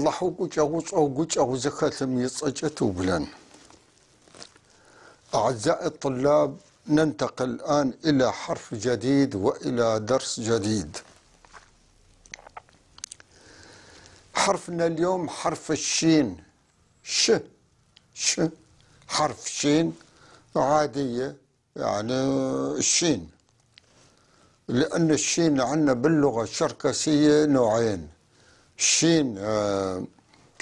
الله وجوز أو جوج أو زكاة يصجت وبلن. أعزائي الطلاب، ننتقل الآن إلى حرف جديد وإلى درس جديد. حرفنا اليوم حرف الشين. ش حرف شين عادية، يعني الشين، لأن الشين عندنا باللغة الشركسية نوعين: الشين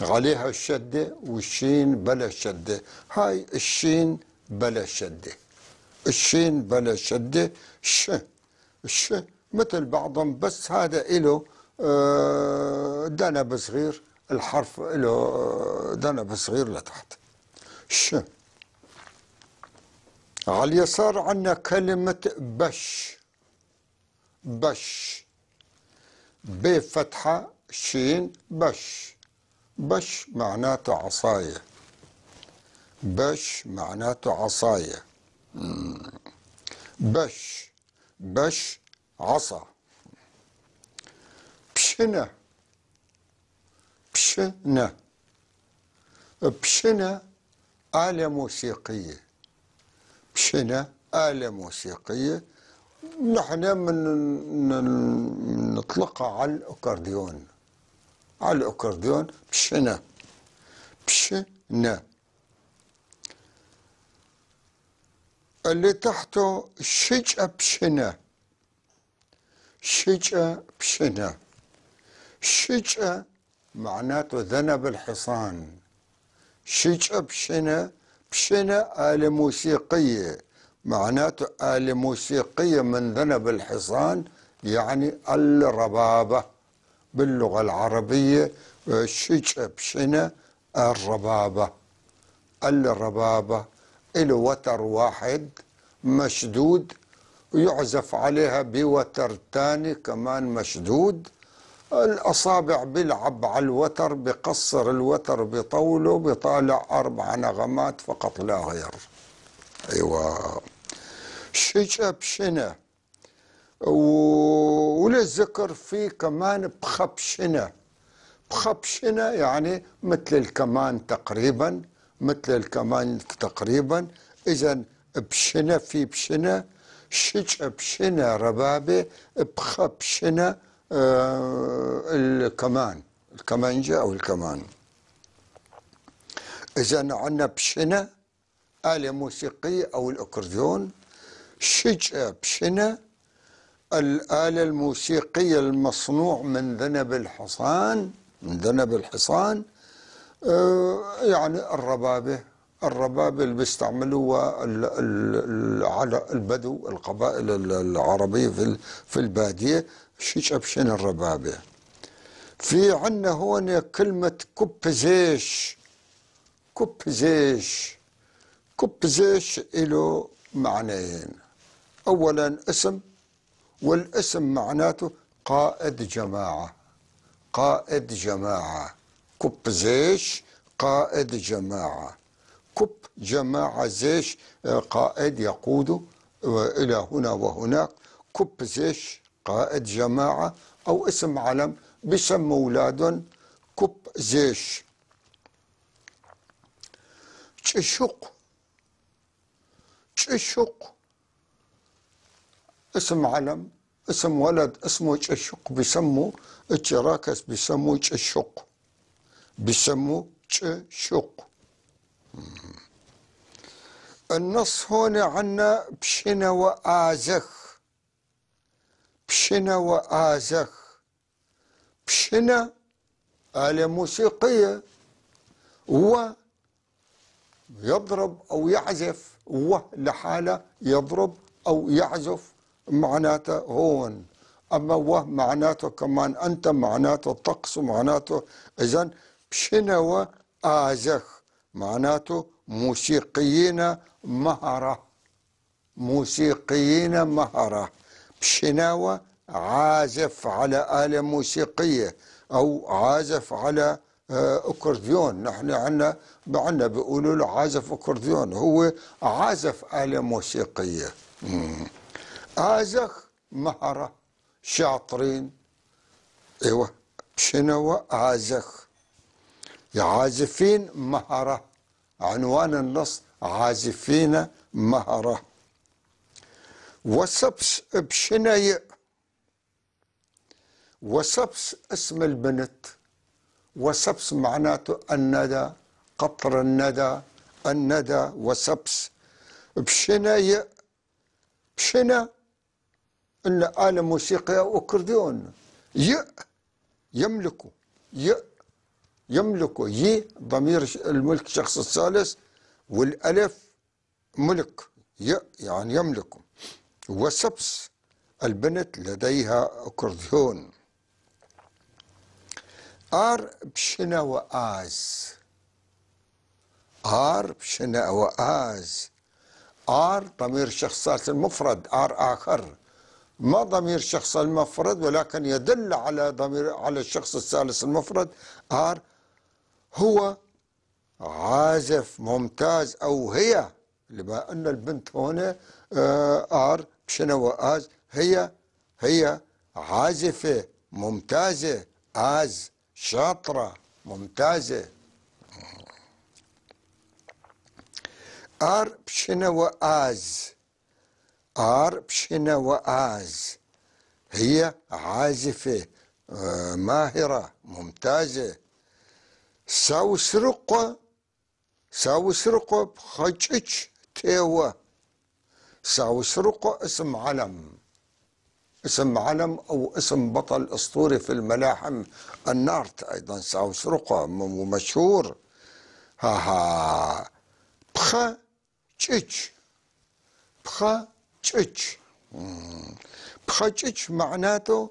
عليها الشدة والشين بلا شدة. هاي الشين بلا شدة، الشين بلا شدة. الش مثل بعضهم، بس هذا إله دنب صغير، الحرف له دنب صغير لتحت. ش. على اليسار عندنا كلمة بش. بش بفتحة شين بش. بش معناته عصاية. بش معناته عصاية. بش عصا. بشنة. بشنة آلة موسيقية. بشنة آلة موسيقية، نحن نطلقها على الأكورديون. على الأكورديون بشنة. اللي تحته شجأة بشنة. شجأة معناته ذنب الحصان. شجأة بشنة. بشنة آلة موسيقية، معناته آلة موسيقية من ذنب الحصان، يعني الربابة باللغة العربية. شجأة بشنة الربابة. إله وتر واحد مشدود، ويعزف عليها بوتر تاني كمان مشدود. الأصابع بيلعب على الوتر، بقصر الوتر، بطوله، بيطالع 4 نغمات فقط لا غير. أيوة، شجأة بشنة. وللذكر في كمان بخبشنة. بخبشنة يعني مثل الكمان تقريبا، إذا بشنة في بشنة، شجأة بشنة ربابة، بخبشنة الكمانجة أو الكمان. إذا عندنا بشنة آلة موسيقية أو الأكورديون. شجأة بشنة الآلة الموسيقية المصنوع من ذنب الحصان. يعني الربابة اللي بيستعملوها على البدو، القبائل العربية في البادية. شجأة بشنة الربابة. في عنا هون كلمة كبزيش. كبزيش له معنيين: أولا اسم، والاسم معناته قائد جماعة. كبزيش قائد جماعة. كب جماعة، زيش قائد يقود إلى هنا وهناك. كبزيش قائد جماعة، أو اسم علم بيسموا أولادهم كبزيش. تشق اسم علم، اسم ولد اسمه تشق، بيسموا التراكس بيسموا تشق. النص هون عنا بشنة وآزخ. بشنة آلة موسيقية، يضرب أو يعزف، لحالة يضرب أو يعزف معناته هون. أما معناته كمان أنت، معناته طقس، معناته. إذن بشنة وآزخ معناته موسيقيين مهرة. بشناوة عازف على آلة موسيقية أو عازف على أكورديون. نحن عندنا بيقولوا له عازف أكورديون، هو عازف آلة موسيقية. آزخ مهرة، شاطرين. ايوه، بشنو آزخ. عازفين مهرة، عنوان النص عازفين مهرة. وسبس بشناي، وسبس اسم البنت، وسبس معناته الندى، قطر الندى، الندى وسبس. بشناي، بشنا إن آلة موسيقية وأكورديون. يملك، يملك، ضمير الملك شخص الثالث، والألف ملك، يعني يملك. وسبس البنت لديها أكورديون. آر بشنا وآز، آر بشنا وآز. آر ضمير شخص ثالث المفرد، آر آخر، ما ضمير شخص المفرد ولكن يدل على ضمير على الشخص الثالث المفرد. آر هو عازف ممتاز، أو هي، لما أن البنت هنا آر بشنا وآز، هي عازفة ممتازة، آز شاطرة ممتازة. آر بشنا وآز، آر بشنا وآز، هي عازفة ماهرة ممتازة. ساوسرقة، ساوسرقة بخجج تيوة. ساوسرقة اسم علم، اسم علم أو اسم بطل أسطوري في الملاحم النارت أيضا. ساوسرقة مشهور. ها بخا تشيتش، بخا تشيتش، بخا تشيتش معناته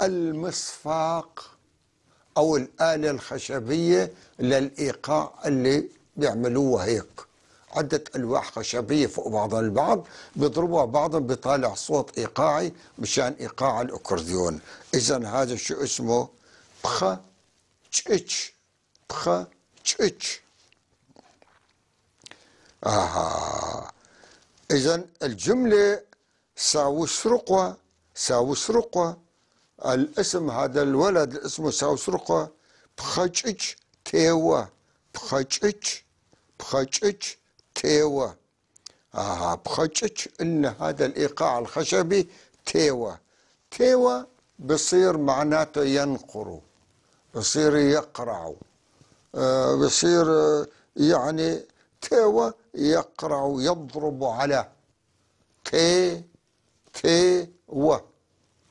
المصفاق أو الآلة الخشبية للإيقاع اللي بيعملوها هيك. عدة ألواح خشبية فوق بعضها البعض، بيضربوها بعضهم بيطالع صوت إيقاعي مشان إيقاع الأكورديون. إذا هذا شو اسمه؟ بخا تشيتش، بخا تشيتش. إذا الجملة ساوسرقة، ساوسرقة الاسم، هذا الولد اسمه ساوسرقة بخجج تيوة، بخجج، بخجج تيوة. بخجج إن هذا الإيقاع الخشبي تيوة. تيوة بصير معناته ينقر، بصير يقرع، بصير يعني تيوة يقرع يضرب على. تي، تي و،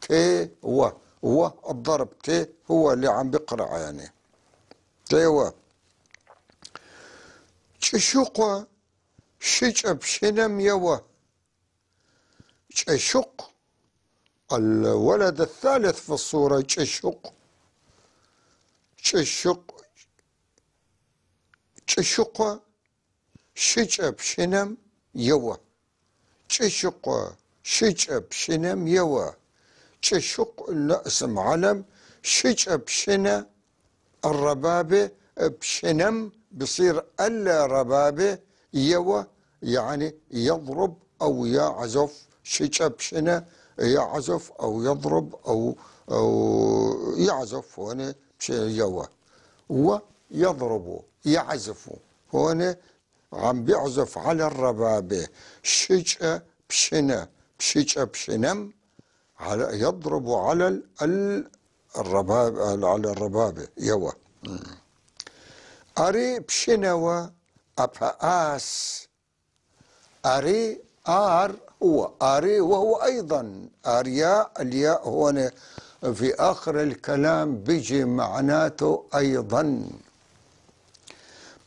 تي و الضرب، تي هو اللي عم بقرع يعني. تي و. تششق شجب شنم يوه. تششق الولد الثالث في الصورة، تششق، تششق، تششق شجب شنم يوه. تششق شجب شنم يوه. تششق اسم علم، شجب شنا الربابة، بشنم بصير الربابة، يوه يعني يضرب أو يعزف. شجب شنا يعزف أو يضرب أو يعزف، هنا يوه. ويضرب يعزف، هنا عم بيعزف على الربابة. شجأ بشنا، بشجأ بشنم على يضرب على الرباب، على الربابة يوا. أري بشنوى أبهاس. أري آر هو أري، وهو أيضا أرياء، الياء هون في آخر الكلام بيجي معناته أيضا.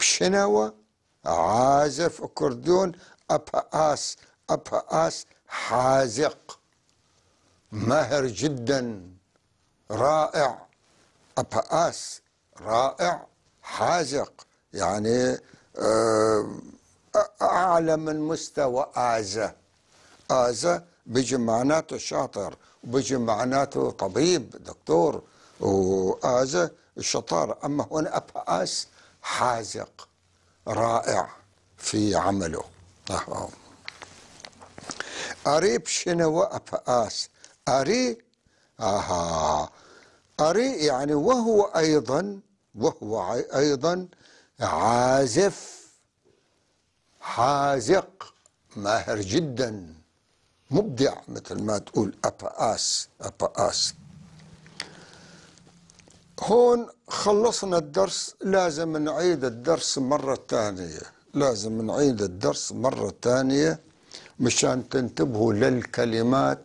بشنوى عازف أكورديون. أبهاس، أبهاس حازق ماهر جدا رائع. أبهاس رائع، حازق يعني أعلى من مستوى آزة. آزة بيجي معناته شاطر، وبيجي معناته طبيب دكتور، وآزة الشطارة. أما هنا أبهاس حازق رائع في عمله. أري بشنو أبهاس. أري أري يعني وهو أيضا وهو أيضا عازف حازق ماهر جدا مبدع، مثل ما تقول أباس أباس. هون خلصنا الدرس، لازم نعيد الدرس مرة ثانية، لازم نعيد الدرس مرة ثانية مشان تنتبهوا للكلمات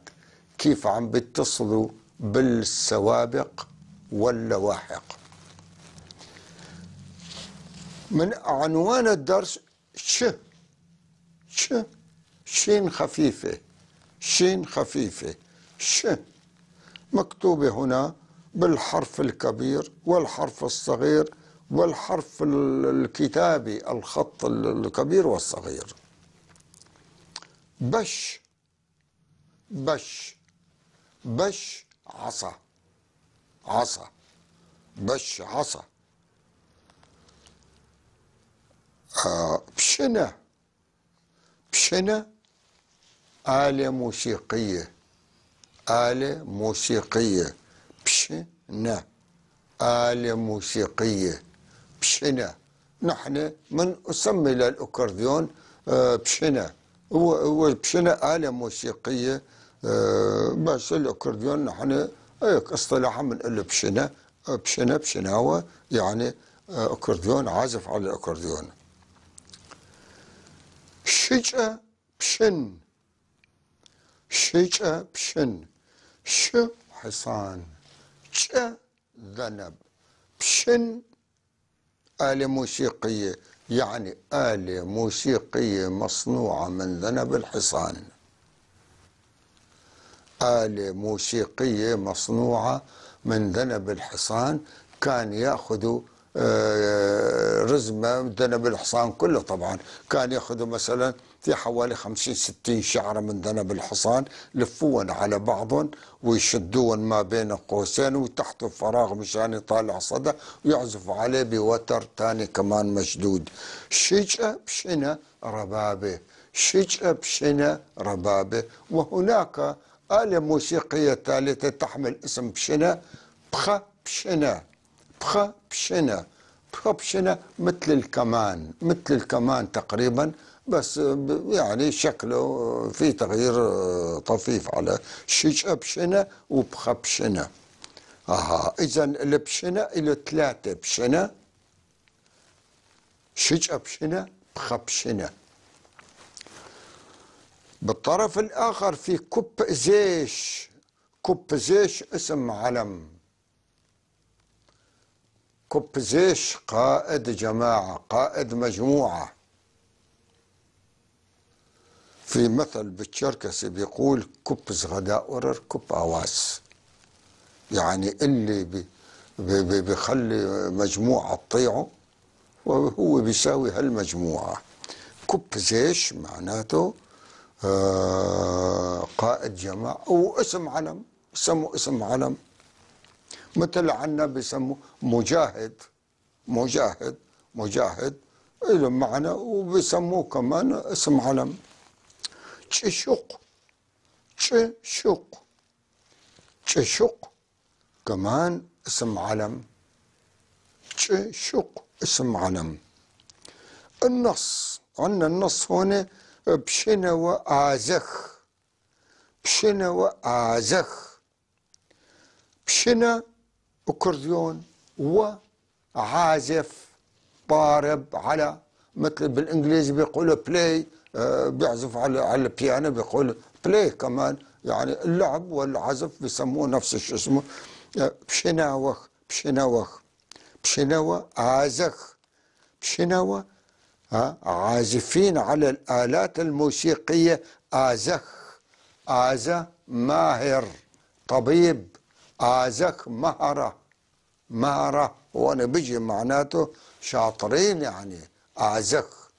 كيف عم بيتصلوا بالسوابق واللواحق. من عنوان الدرس شين خفيفة، شين خفيفة، مكتوبة هنا بالحرف الكبير والحرف الصغير والحرف الكتابي، الخط الكبير والصغير. بش عصا، بش عصا. بشنة آلة موسيقية، آلة موسيقية. بشنة آلة موسيقية، بشنة. نحن من نسمي للأكورديون بشنة، هو بشنة آلة موسيقية. بس الأكورديون نحن هيك اصطلاحا بنقول بشنة، بشناوة، يعني أكورديون، عازف على الأكورديون. شجأة بشن، حصان، ذنب. بشن آلة موسيقية، يعني آلة موسيقية مصنوعة من ذنب الحصان، آلة موسيقية مصنوعة من ذنب الحصان. كان يأخذوا رزمة ذنب الحصان كله، طبعا كان يأخذوا مثلا في حوالي 50-60 شعرة من ذنب الحصان، لفوهم على بعضهم ويشدوهم ما بين قوسين وتحته فراغ مشان يطالع صدى، ويعزفوا عليه بوتر تاني كمان مشدود. شجأة بشنة ربابة، شجأة بشنة ربابة. وهناك آلة موسيقية ثالثة تحمل اسم بشنة، بخ بشنة، بخ بشنة. بخ بشنة مثل الكمان تقريبا، بس يعني شكله في تغيير طفيف على شجأة بشنة وبخ بشنة. إذا البشنة إلى 3 بشنة، شجأة بشنة، بخ بشنة. بالطرف الآخر في كوبزيش، كوبزيش اسم علم. كوبزيش قائد جماعة، قائد مجموعة. في مثل بالتشركسي بيقول كوبز غداء ورر كوب أواس، يعني اللي بيخلي مجموعة تطيعه وهو بيساوي هالمجموعة. كوبزيش معناته قائد جماعة واسم علم، بسموا اسم علم. مثل عنا بسموا مجاهد، مجاهد له معنى وبسموه كمان اسم علم. تششق، تششق كمان اسم علم، تششق اسم علم. النص، عندنا النص هنا بشنة وآزخ، بشنة وآزخ. بشنة أكورديون وعازف ضارب على، مثل بالإنجليزي بيقولوا بلاي، بيعزف على البيانو بيقولوا بلاي كمان، يعني اللعب والعزف بيسموه نفس الشيء، اسمه بشناوخ، بشناوة آزخ. بشناوة عازفين على الآلات الموسيقية. آزخ، آزة ماهر طبيب، آزخ مهرة، وانا بيجي معناته شاطرين، يعني آزخ.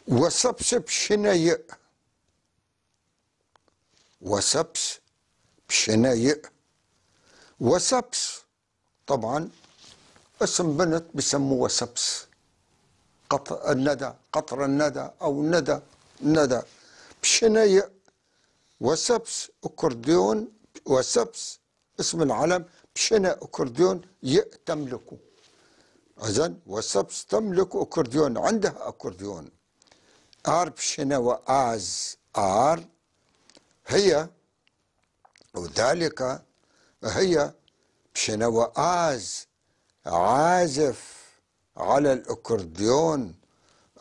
وسبسب شنيء، وسبس بشنيء. وسبس طبعا اسم بنت بسموه وسبس، قطر الندى، قطر الندى او ندى بشنيء. وسبس أكورديون، وسبس اسم العلم بشنا أكورديون تملكه. إذن وسبس تملك أكورديون، عندها أكورديون. آر بشنا وآز آر هي، وذلك هي بشنا وآز عازف على الأكورديون.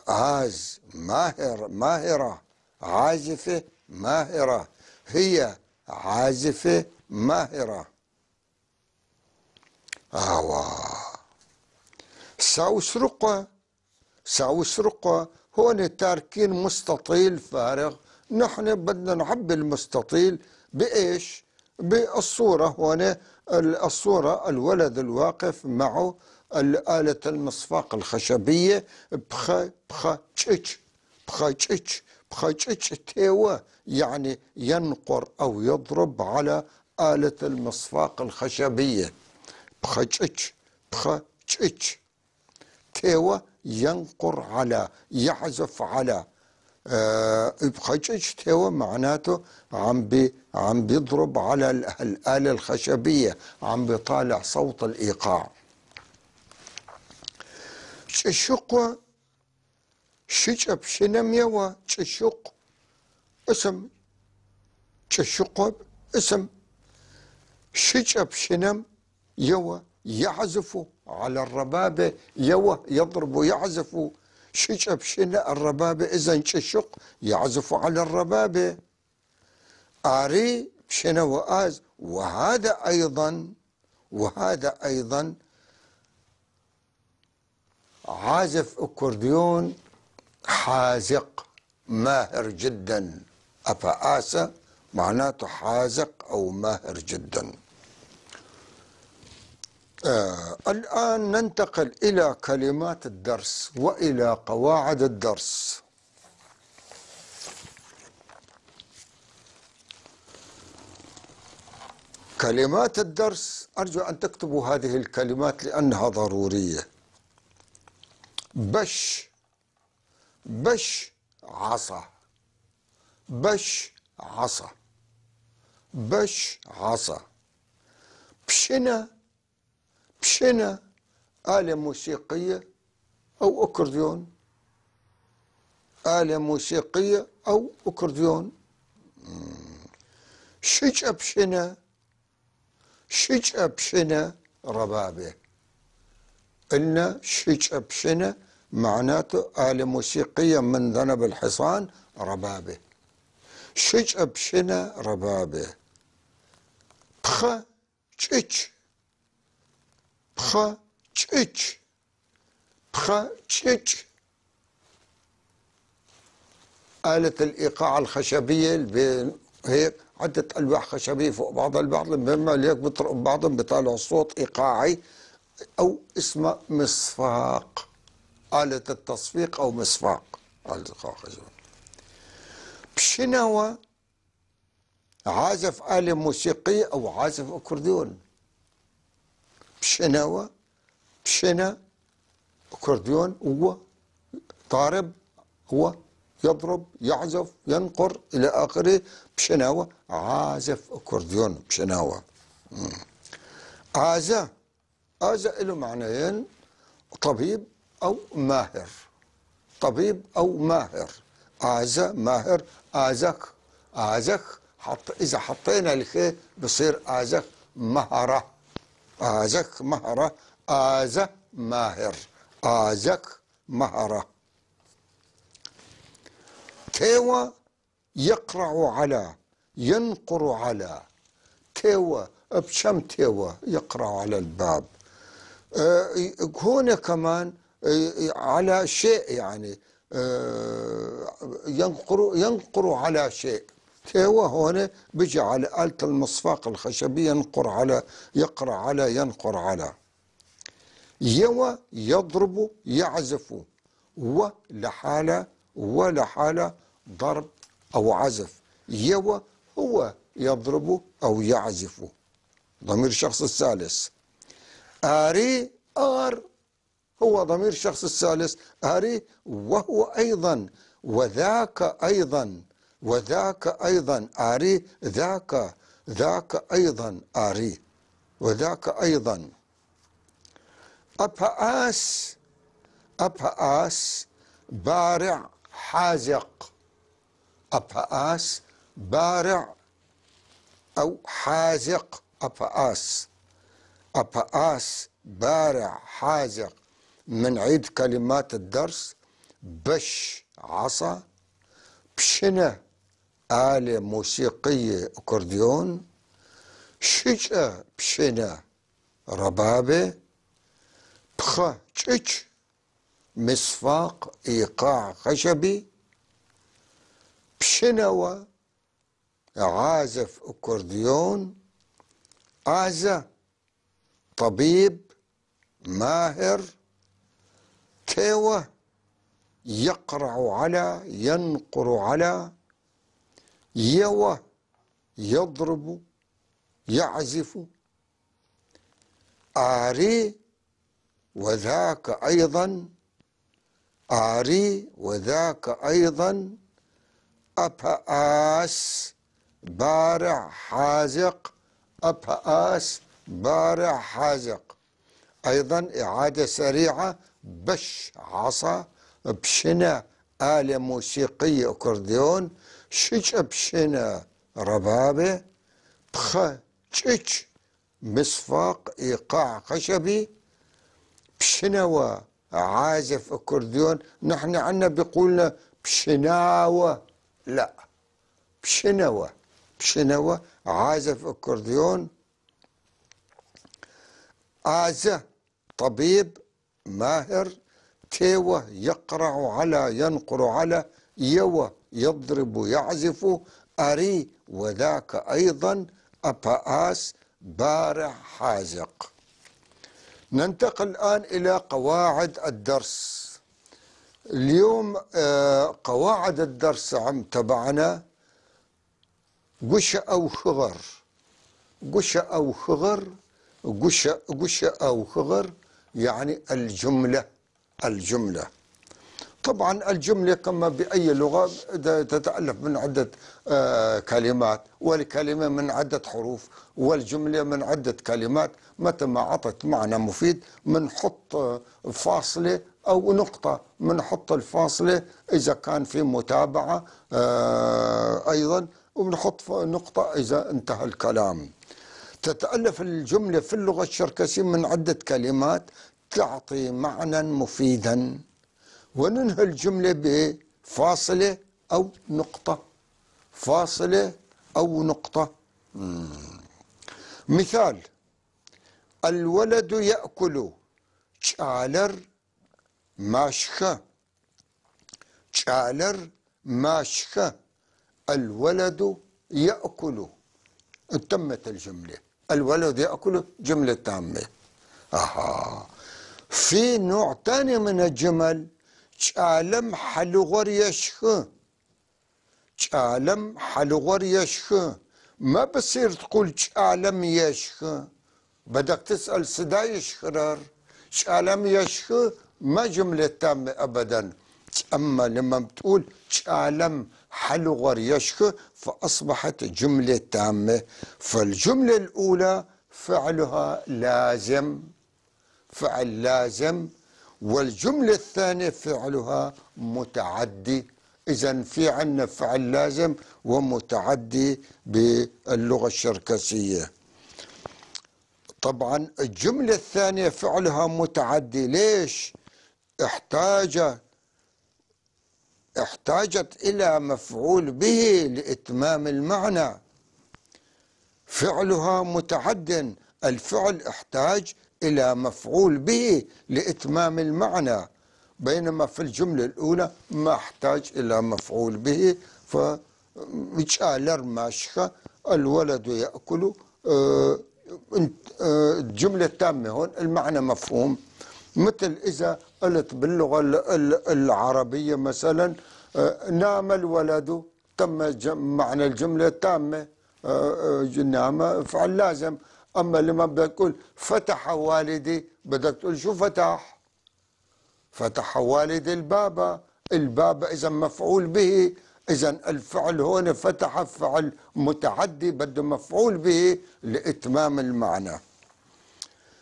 آز ماهرة، عازفة ماهرة، هي عازفة ماهرة. ساوسرقة هون تاركين مستطيل فارغ. نحن بدنا نعبي المستطيل بإيش؟ بالصورة. هون الصورة الولد الواقف معه الآلة المصفاق الخشبية بخ تشتش بخ تشتش بخ تشتش تيوه، يعني ينقر أو يضرب على آلة المصفاق الخشبية. بخ تشتش بخ تشتش تيوه ينقر على، يعزف على. بخ تشتش تيوه معناته عم بيضرب على الآلة الخشبية، عم بيطالع صوت الإيقاع. تششق شجب شنم يوا تششق اسم، تششق اسم. شجب شنم يوا يعزف على الربابة، يوا يضرب يعزف. شجب شنا الربابة، إذن تششق يعزف على الربابة. آري شنا وآز، وهذا أيضا عازف أكورديون حازق ماهر جدا. أفآسة معناته حازق أو ماهر جدا. الآن ننتقل إلى كلمات الدرس وإلى قواعد الدرس. كلمات الدرس، أرجو أن تكتبوا هذه الكلمات لأنها ضرورية. بش عصا، بش عصا، بش عصا. بشنا آلة موسيقية أو أكورديون، آلة موسيقية أو أكورديون. شجأ بشنا ربابة. قلنا شجأ بشنا معناته آلة موسيقية من ذنب الحصان، ربابة. شجأ بشنا ربابة. بخ تشتش بخ تشتش بخ تشتش آلة الإيقاع الخشبية. هيك عدة ألواح خشبية فوق بعض البعض، بما هيك بيطرقوا ببعضهم بيطلعوا صوت إيقاعي أو اسمه مصفاق، آلة التصفيق أو مصفاق آلة الإيقاع الخشبية. بشناوة عازف آلة موسيقية أو عازف أكورديون. بشناوة بشنا أكورديون، هو ضارب، هو يضرب يعزف ينقر إلى آخره. بشناوة عازف أكورديون بشناوة. آزا له معنيين، طبيب أو ماهر. طبيب أو ماهر. آزا ماهر، آزك إذا حطينا الخي بصير آزك مهرة. آزك مهرة، آزا ماهر، آزك مهرة. تيوى يقرع على، ينقر على. تيوى بشم تيوى يقرع على الباب. هنا كمان على شيء، يعني ينقر على شيء. تيوى هنا بيجي على آلة المصفاق الخشبية، يقرع على ينقر على. يوى يضرب يعزف، ولحالة ضرب أو عزف. يوى هو يضرب أو يعزف، ضمير الشخص الثالث. آري هو ضمير الشخص الثالث، آري، وهو أيضا، وذاك أيضا آري، ذاك أيضا آري. وذاك أيضا أبهآس. أبهآس بارع حازق. أبهآس بارع أو حازق. أبهآس. أبهآس بارع حازق. من عيد كلمات الدرس: بش عصا، بشنة آلة موسيقية أكورديون، شجأة بشنة ربابة، بخ تشتش مصفاق إيقاع خشبي، بشنوة عازف أكورديون، آزة طبيب ماهر، تيوة يقرع على ينقر على، يوة يضرب يعزف، آري وذاك أيضا، آري وذاك أيضا أبهآس بارع حازق. أبهآس بارع حازق. أيضا إعادة سريعة: بش عصا، بشنة آلة موسيقية أكورديون، شج بشنة ربابة، بخ تشتش مصفاق إيقاع خشبي، بشنوة عازف أكورديون. نحن عنا بيقولنا بشناوة، لا، بشنوة. بشنوة عازف أكورديون، آزة طبيب ماهر، تيوة يقرع على ينقر على، يوة يضرب يعزف، أري وذاك أيضا أبهآس بارع حازق. ننتقل الآن إلى قواعد الدرس. اليوم قواعد الدرس عم تبعنا: قشة أو خغر. قشة أو خغر. قشة أو خغر يعني الجملة. الجملة طبعا الجملة كما بأي لغة تتألف من عدة كلمات، والكلمة من عدة حروف، والجملة من عدة كلمات. متى ما عطت معنى مفيد منحط فاصلة أو نقطة، منحط الفاصلة إذا كان في متابعة أيضا، وبنحط نقطة إذا انتهى الكلام. تتألف الجملة في اللغة الشركسية من عدة كلمات تعطي معنى مفيدا، وننهي الجملة بفاصلة أو نقطة. فاصلة أو نقطة. مثال: الولد يأكل. شالر ماشخة. شالر ماشخة. الولد يأكل. تمت الجملة. الولد يأكل جملة تامة. في نوع ثاني من الجمل: شالم حلغر يشخ. شالم حلغر يشخ. ما بصير تقول شالم يشخ، بدك تسأل سدا يشخرر. شالم يشخ ما جملة تامة أبدا. أما لما بتقول شالم حلغر يشخ فأصبحت جملة تامة. فالجملة الأولى فعلها لازم، فعل لازم، والجملة الثانية فعلها متعدي. إذن في عنا فعل لازم ومتعدي باللغة الشركسية. طبعا الجملة الثانية فعلها متعدي. ليش؟ احتاجت إلى مفعول به لإتمام المعنى. فعلها متعد، الفعل احتاج إلى مفعول به لإتمام المعنى، بينما في الجملة الأولى ما احتاج إلى مفعول به. فشالر ماشخة، الولد يأكل. الجملة التامة هون المعنى مفهوم. مثل إذا قلت باللغة العربية مثلا نام الولد، تم معنى الجملة التامة. نام فعل لازم. أما لما بدك تقول فتح والدي بدك تقول شو فتح؟ فتح والدي الباب. الباب إذا مفعول به. إذا الفعل هون فتح فعل متعدي بده مفعول به لإتمام المعنى.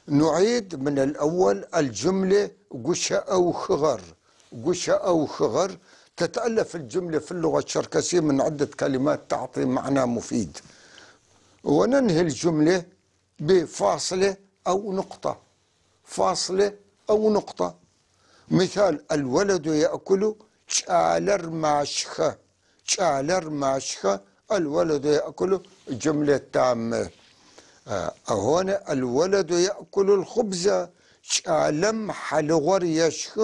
نعيد من الأول الجملة قشة أو خغر. قشة أو خغر تتألف الجملة في اللغة الشركسية من عدة كلمات تعطي معنى مفيد، وننهي الجملة بفاصلة أو نقطة. فاصلة أو نقطة. مثال: الولد يأكل شالر ماشخة. شالر ماشخة، الولد يأكل، جملة تامة. هنا الولد يأكل الخبز شالم حلغر يشخ،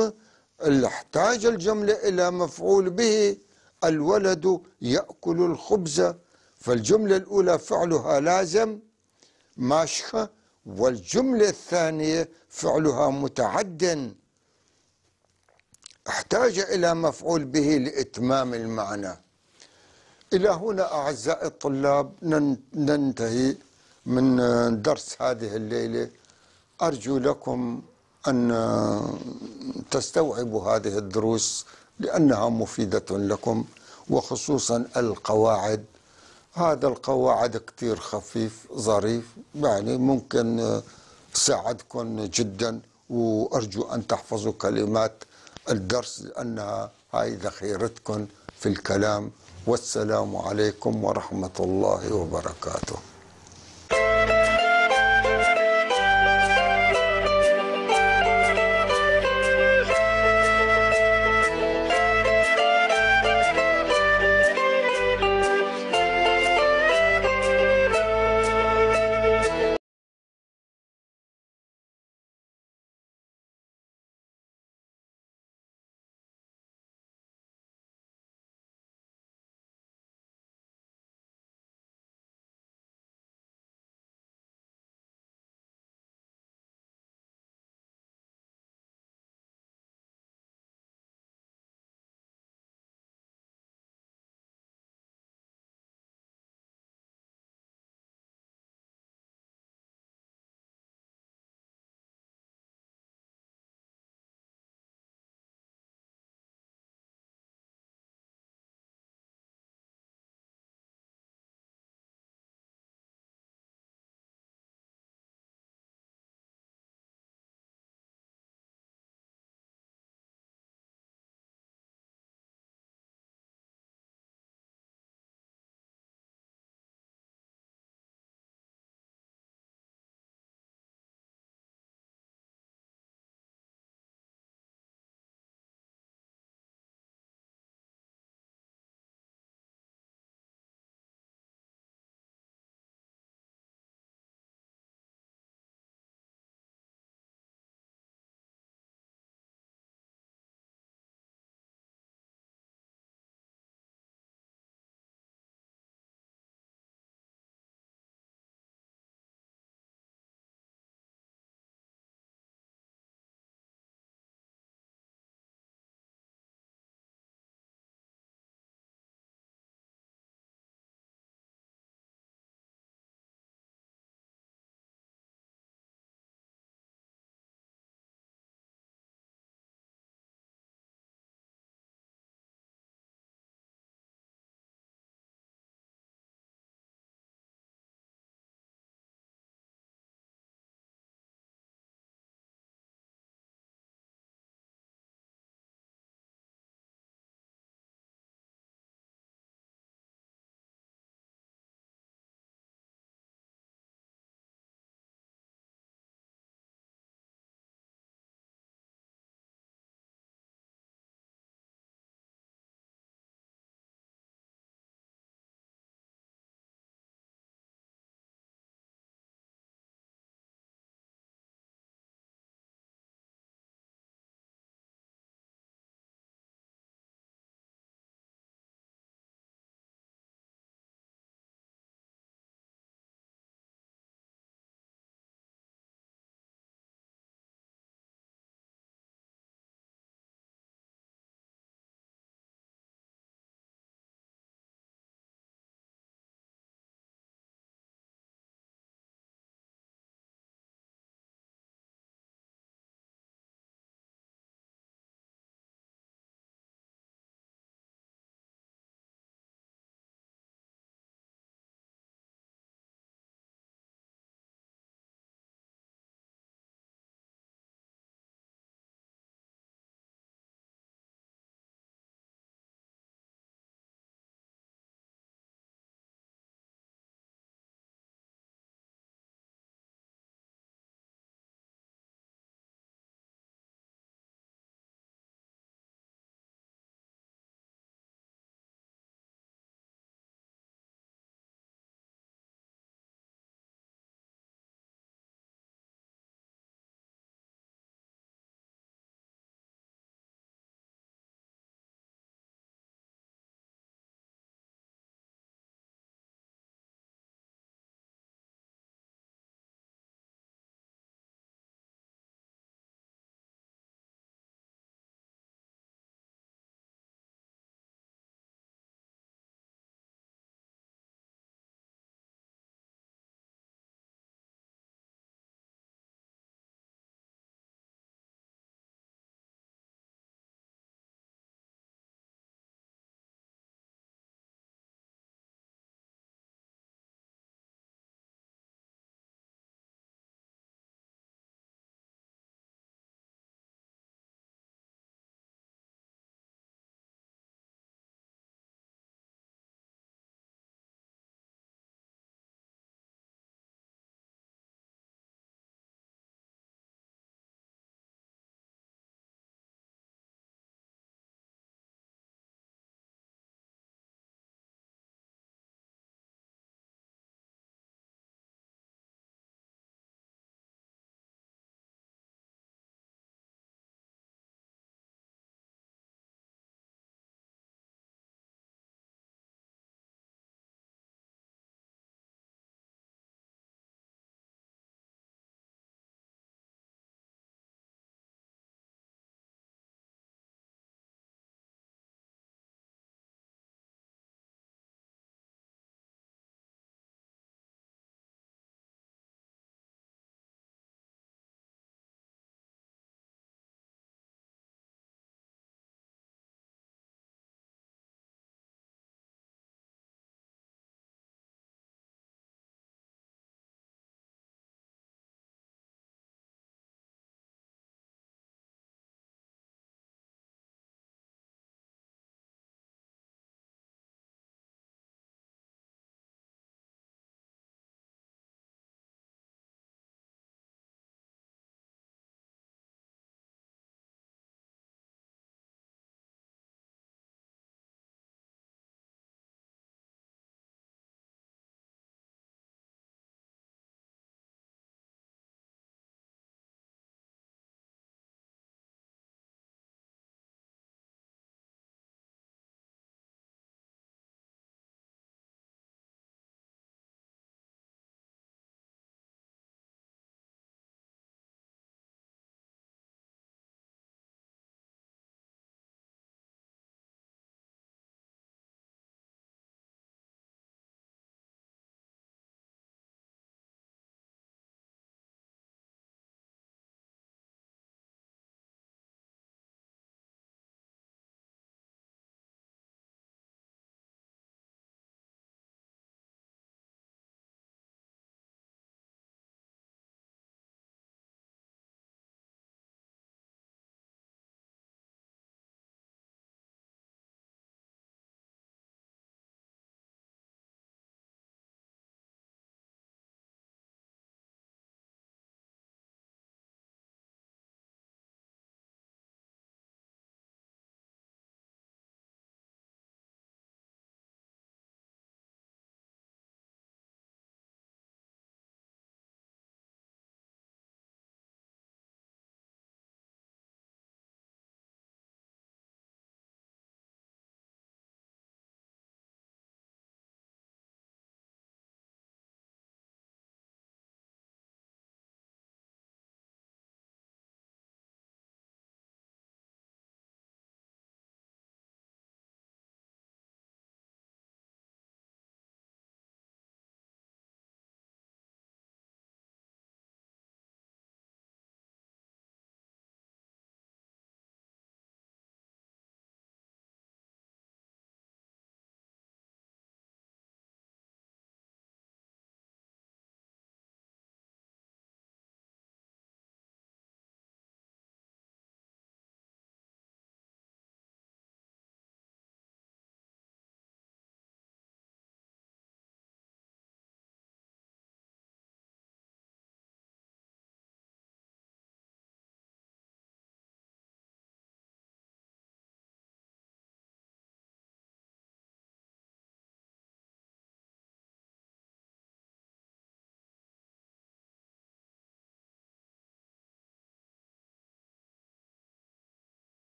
احتاج الجملة إلى مفعول به. الولد يأكل الخبز، فالجملة الأولى فعلها لازم ماشخة، والجملة الثانية فعلها متعد احتاج إلى مفعول به لإتمام المعنى. إلى هنا أعزائي الطلاب ننتهي من درس هذه الليلة. أرجو لكم أن تستوعبوا هذه الدروس لأنها مفيدة لكم، وخصوصا القواعد. هذا القواعد كتير خفيف ظريف، يعني ممكن تساعدكم جدا، وأرجو أن تحفظوا كلمات الدرس لأنها هاي ذخيرتكم في الكلام. والسلام عليكم ورحمة الله وبركاته.